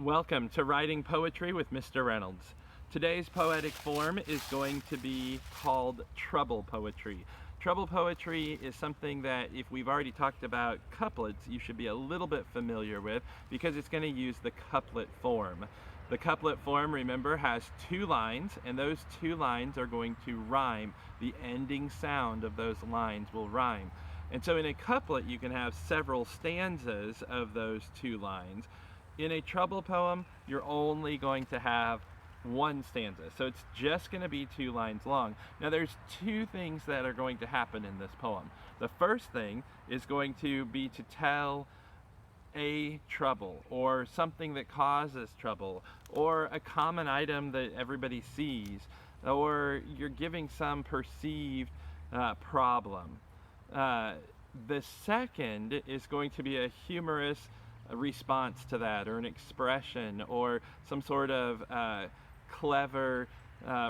Welcome to Writing Poetry with Mr. Reynolds. Today's poetic form is going to be called trouble poetry. Trouble poetry is something that if we've already talked about couplets, you should be a little bit familiar with because it's going to use the couplet form. The couplet form, remember, has two lines, and those two lines are going to rhyme. The ending sound of those lines will rhyme. And so in a couplet, you can have several stanzas of those two lines. In a trouble poem, you're only going to have one stanza, so it's just going to be two lines long. Now there's two things that are going to happen in this poem. The first thing is going to be to tell a trouble or something that causes trouble or a common item that everybody sees, or you're giving some perceived problem. The second is going to be a humorous response to that, or an expression, or some sort of clever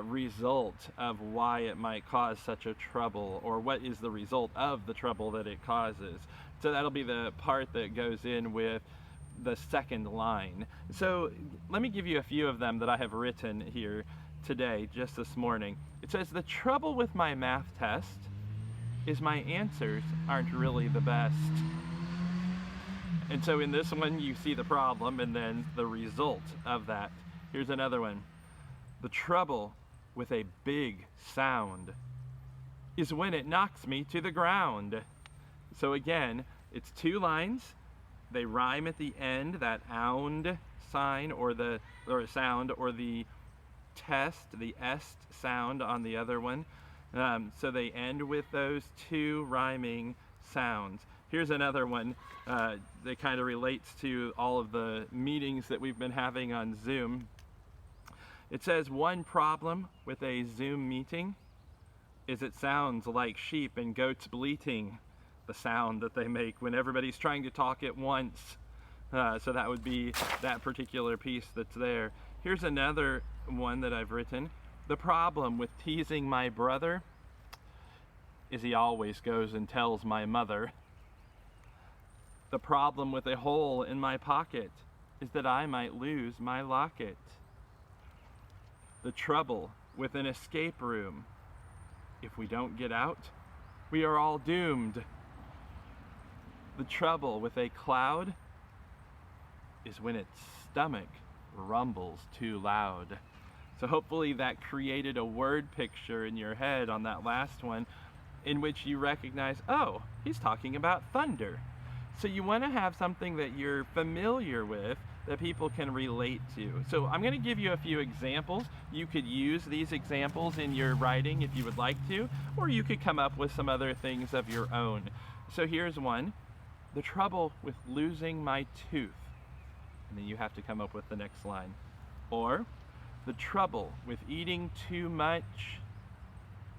result of why it might cause such a trouble, or what is the result of the trouble that it causes. So that'll be the part that goes in with the second line. So let me give you a few of them that I have written here today, just this morning. It says, "The trouble with my math test is my answers aren't really the best." And so in this one, you see the problem and then the result of that. Here's another one. "The trouble with a big sound is when it knocks me to the ground." So again, it's two lines. They rhyme at the end, that ound sign or sound, or the test, the est sound on the other one. So they end with those two rhyming sounds. Here's another one that kind of relates to all of the meetings that we've been having on Zoom. It says, "One problem with a Zoom meeting is it sounds like sheep and goats bleating," the sound that they make when everybody's trying to talk at once. So that would be that particular piece that's there. Here's another one that I've written. "The problem with teasing my brother is he always goes and tells my mother. The problem with a hole in my pocket is that I might lose my locket. The trouble with an escape room, if we don't get out, we are all doomed. The trouble with a cloud is when its stomach rumbles too loud." So hopefully that created a word picture in your head on that last one in which you recognize, oh, he's talking about thunder. So you want to have something that you're familiar with that people can relate to. So I'm going to give you a few examples. You could use these examples in your writing if you would like to, or you could come up with some other things of your own. So here's one. "The trouble with losing my tooth." And then you have to come up with the next line. Or, "The trouble with eating too much."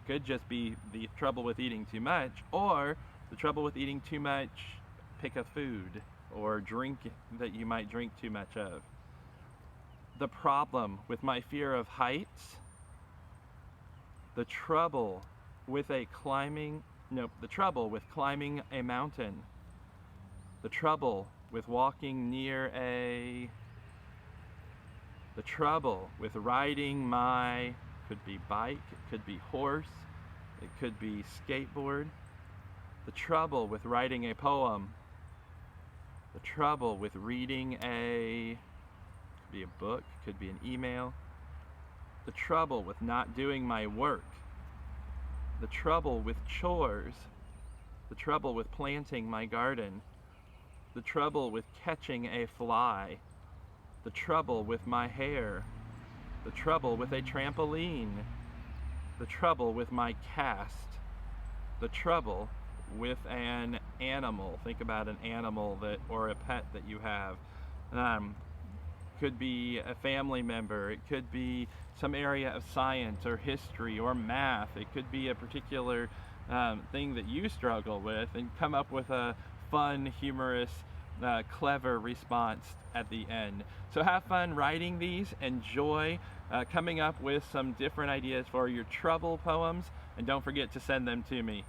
Could just be the trouble with eating too much, or the trouble with eating too much, pick a food or drink that you might drink too much of. "The problem with my fear of heights." The trouble with climbing a mountain. The trouble with walking near a. The trouble with riding my, could be bike, it could be horse, it could be skateboard. The trouble with writing a poem. The trouble with reading could be a book, could be an email. The trouble with not doing my work. The trouble with chores. The trouble with planting my garden. The trouble with catching a fly. The trouble with my hair. The trouble with a trampoline. The trouble with my cast. The trouble with an animal. Think about an animal or a pet that you have. Could be a family member. It could be some area of science or history or math. It could be a particular thing that you struggle with, and come up with a fun, humorous, clever response at the end. So have fun writing these. Enjoy coming up with some different ideas for your trouble poems, and don't forget to send them to me.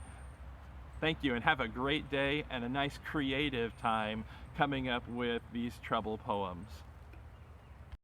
Thank you, and have a great day and a nice creative time coming up with these trouble poems.